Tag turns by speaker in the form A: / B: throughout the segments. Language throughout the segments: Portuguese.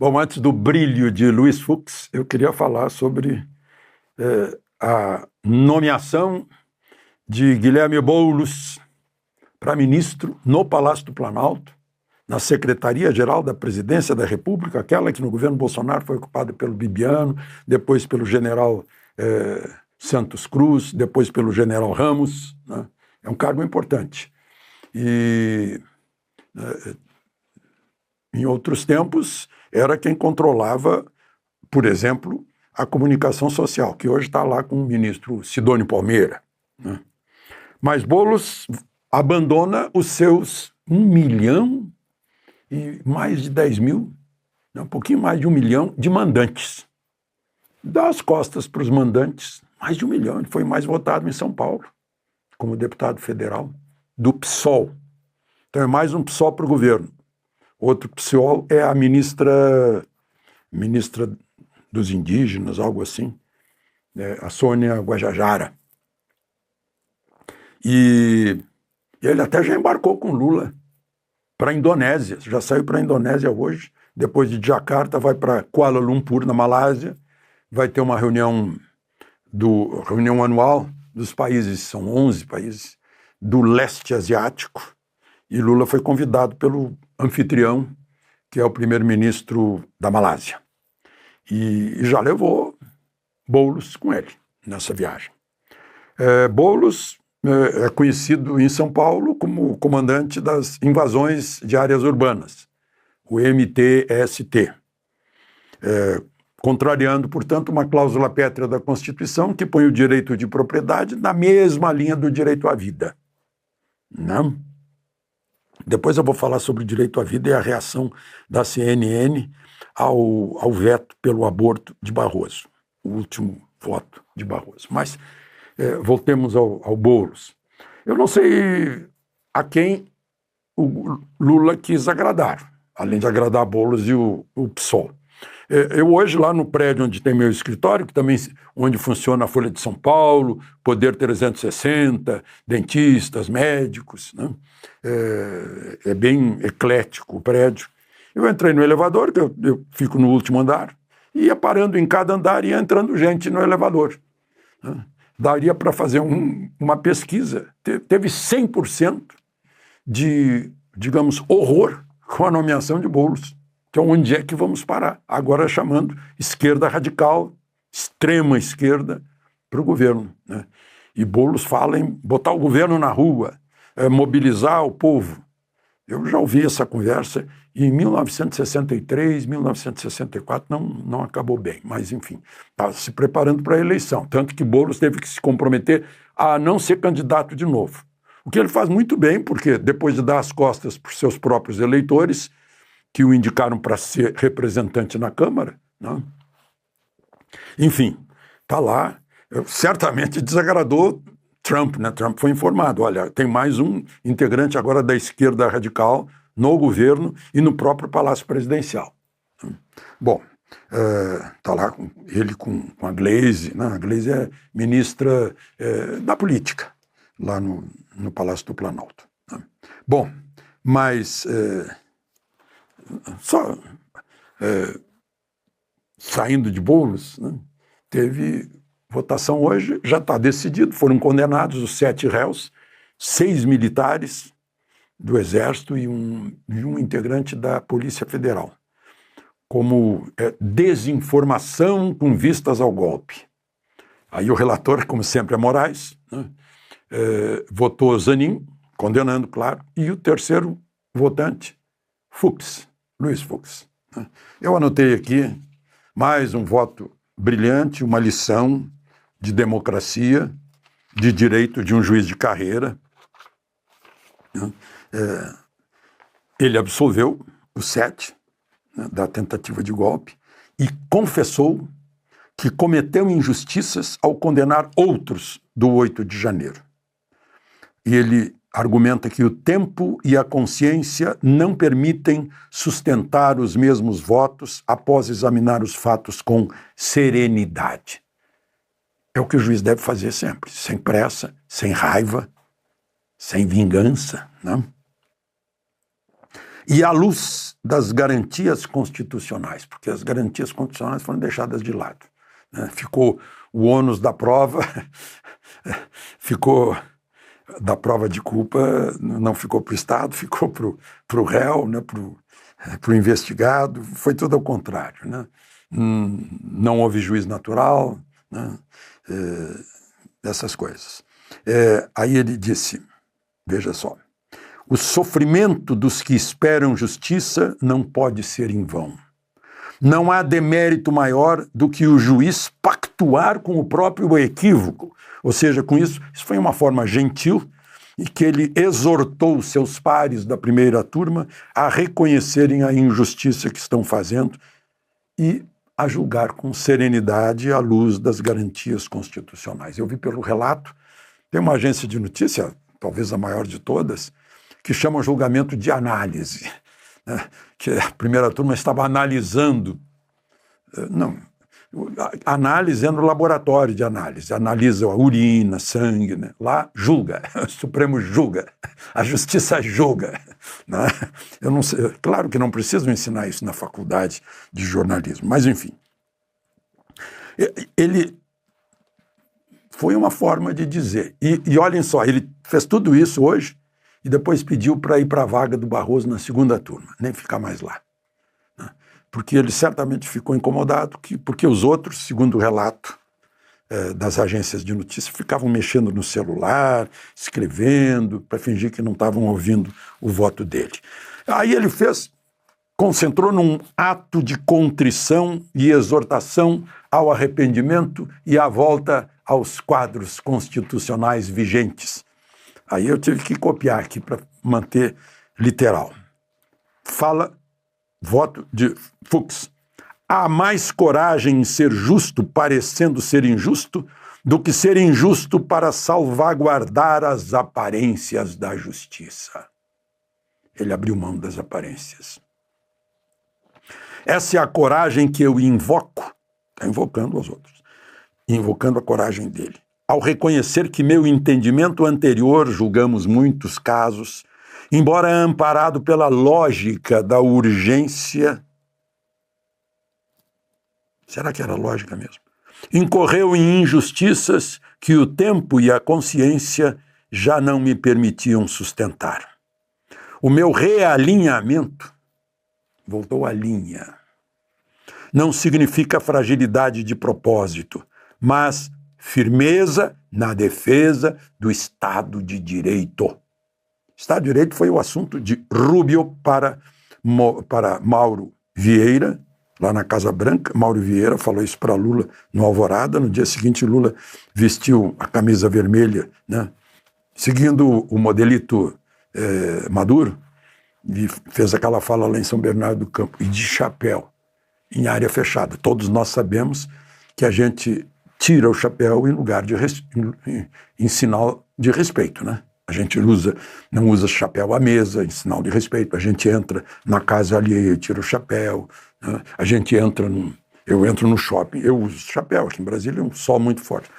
A: Bom, antes do brilho de Luiz Fux, eu queria falar sobre a nomeação de Guilherme Boulos para ministro no Palácio do Planalto, na Secretaria-Geral da Presidência da República, aquela que no governo Bolsonaro foi ocupada pelo Bibiano, depois pelo general Santos Cruz, depois pelo general Ramos, né? É um cargo importante. E em outros tempos era quem controlava, por exemplo, a comunicação social, que hoje está lá com o ministro Sidônio Palmeira, né? Mas Boulos abandona os seus 1 milhão e mais de 10 mil, um pouquinho mais de 1 milhão de mandantes. Dá as costas para os mandantes, mais de 1 milhão. Ele foi mais votado em São Paulo, como deputado federal, do PSOL. Então é mais um PSOL para o governo. Outro PSOL é a ministra dos indígenas, algo assim, a Sônia Guajajara. E ele até já embarcou com Lula para a Indonésia, já saiu para a Indonésia hoje, depois de Jakarta vai para Kuala Lumpur, na Malásia, vai ter uma reunião anual dos países, são 11 países, do leste asiático, e Lula foi convidado pelo anfitrião, que é o primeiro-ministro da Malásia, e já levou Boulos com ele nessa viagem. Boulos é conhecido em São Paulo como comandante das invasões de áreas urbanas, o MTST, contrariando, portanto, uma cláusula pétrea da Constituição que põe o direito de propriedade na mesma linha do direito à vida. Não? Depois eu vou falar sobre o direito à vida e a reação da CNN ao veto pelo aborto de Barroso, o último voto de Barroso. Mas voltemos ao Boulos. Eu não sei a quem o Lula quis agradar, além de agradar Boulos e o PSOL. Eu hoje, lá no prédio onde tem meu escritório, que também onde funciona a Folha de São Paulo, Poder 360, dentistas, médicos, né? É bem eclético o prédio. Eu entrei no elevador, que eu fico no último andar, e ia parando em cada andar e ia entrando gente no elevador, né? Daria para fazer uma pesquisa. Teve 100% de, digamos, horror com a nomeação de Boulos. Então, onde é que vamos parar? Agora chamando esquerda radical, extrema esquerda, para o governo, né? E Boulos fala em botar o governo na rua, mobilizar o povo. Eu já ouvi essa conversa e em 1963, 1964 não acabou bem, mas enfim, está se preparando para a eleição, tanto que Boulos teve que se comprometer a não ser candidato de novo. O que ele faz muito bem, porque depois de dar as costas para os seus próprios eleitores, que o indicaram para ser representante na Câmara, né? Enfim, está lá, certamente desagradou Trump, né? Trump foi informado, olha, tem mais um integrante agora da esquerda radical no governo e no próprio Palácio Presidencial. Bom, está lá ele com a Gleisi, né? A Gleisi é ministra da política, lá no Palácio do Planalto, né? Bom, mas saindo de Boulos, né? Teve votação hoje, já está decidido, foram condenados os 7 réus, 6 militares do Exército e um integrante da Polícia Federal, como desinformação com vistas ao golpe. Aí o relator, como sempre, é Moraes, né? Votou Zanin, condenando, claro, e o terceiro votante, Fux, Luiz Fux, né? Eu anotei aqui mais um voto brilhante, uma lição de democracia, de direito de um juiz de carreira, né? Ele absolveu os 7, né, da tentativa de golpe e confessou que cometeu injustiças ao condenar outros do 8 de janeiro. E ele argumenta que o tempo e a consciência não permitem sustentar os mesmos votos após examinar os fatos com serenidade. É o que o juiz deve fazer sempre, sem pressa, sem raiva, sem vingança, né? e à luz das garantias constitucionais, porque as garantias constitucionais foram deixadas de lado, né? Ficou o ônus da prova, ficou da prova de culpa, não ficou para o Estado, ficou para o réu, né? Para o investigado, foi tudo ao contrário, né? Não houve juiz natural, né? Essas coisas. Aí ele disse, veja só, o sofrimento dos que esperam justiça não pode ser em vão. Não há demérito maior do que o juiz pactuar com o próprio equívoco. Ou seja, com isso foi uma forma gentil e que ele exortou seus pares da primeira turma a reconhecerem a injustiça que estão fazendo e a julgar com serenidade à luz das garantias constitucionais. Eu vi pelo relato, tem uma agência de notícia, talvez a maior de todas, que chama o julgamento de análise, né? Que a primeira turma estava analisando. Não, análise é no laboratório de análise, analisa a urina, sangue, né? Lá julga, o Supremo julga, a Justiça julga, né? Eu não sei, claro que não preciso ensinar isso na faculdade de jornalismo, mas enfim. Ele foi uma forma de dizer, e olhem só, ele fez tudo isso hoje, e depois pediu para ir para a vaga do Barroso na segunda turma, nem ficar mais lá. Né? Porque ele certamente ficou incomodado, porque os outros, segundo o relato das agências de notícia, ficavam mexendo no celular, escrevendo, para fingir que não estavam ouvindo o voto dele. Aí ele concentrou num ato de contrição e exortação ao arrependimento e à volta aos quadros constitucionais vigentes. Aí eu tive que copiar aqui para manter literal. Fala, voto de Fux. Há mais coragem em ser justo parecendo ser injusto do que ser injusto para salvaguardar as aparências da justiça. Ele abriu mão das aparências. Essa é a coragem que eu invoco, está invocando os outros, invocando a coragem dele. Ao reconhecer que meu entendimento anterior, julgamos muitos casos, embora amparado pela lógica da urgência, será que era lógica mesmo? Incorreu em injustiças que o tempo e a consciência já não me permitiam sustentar. O meu realinhamento, voltou à linha, não significa fragilidade de propósito, mas firmeza na defesa do Estado de Direito. Estado de Direito foi o assunto de Rubio para Mauro Vieira, lá na Casa Branca. Mauro Vieira falou isso para Lula no Alvorada. No dia seguinte, Lula vestiu a camisa vermelha, né, seguindo o modelito Maduro, e fez aquela fala lá em São Bernardo do Campo, e de chapéu, em área fechada. Todos nós sabemos que a gente tira o chapéu em sinal de respeito, né? A gente não usa chapéu à mesa em sinal de respeito. A gente entra na casa alheia e tira o chapéu, né? A gente eu entro no shopping, eu uso chapéu. Aqui em Brasília é um sol muito forte.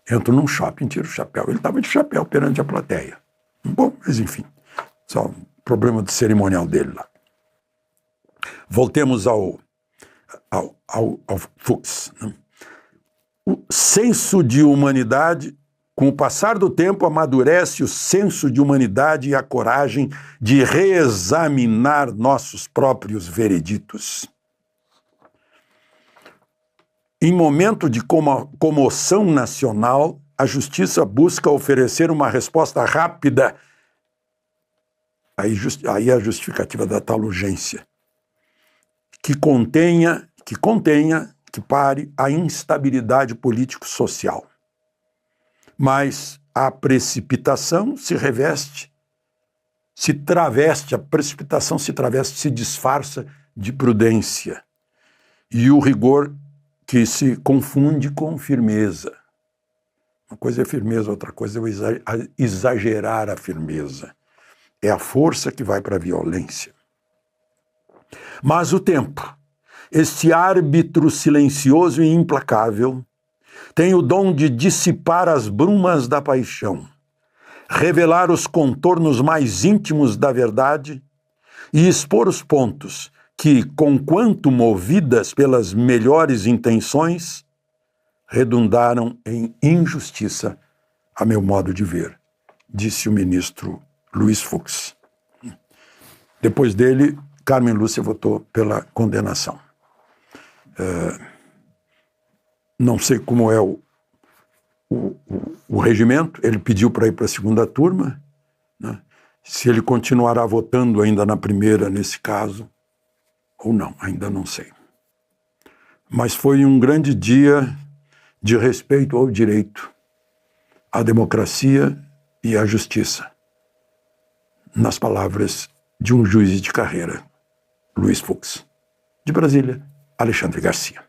A: Entro num shopping, tiro o chapéu. Ele estava de chapéu perante a plateia. Bom, mas enfim, só um problema de cerimonial dele lá. Voltemos ao Fux, né? O senso de humanidade, com o passar do tempo, amadurece o senso de humanidade e a coragem de reexaminar nossos próprios vereditos. Em momento de comoção nacional, a justiça busca oferecer uma resposta rápida. Aí a justificativa da tal urgência, que pare a instabilidade político-social. Mas a precipitação se disfarça de prudência. E o rigor que se confunde com firmeza. Uma coisa é firmeza, outra coisa é exagerar a firmeza. É a força que vai para a violência. Mas o tempo, este árbitro silencioso e implacável, tem o dom de dissipar as brumas da paixão, revelar os contornos mais íntimos da verdade e expor os pontos que, conquanto movidas pelas melhores intenções, redundaram em injustiça, a meu modo de ver, disse o ministro Luiz Fux. Depois dele, Carmen Lúcia votou pela condenação. Não sei como é o regimento, ele pediu para ir para a segunda turma, né? Se ele continuará votando ainda na primeira, nesse caso, ou não, ainda não sei. Mas foi um grande dia de respeito ao direito, à democracia e à justiça, nas palavras de um juiz de carreira, Luiz Fux. De Brasília, Alexandre Garcia.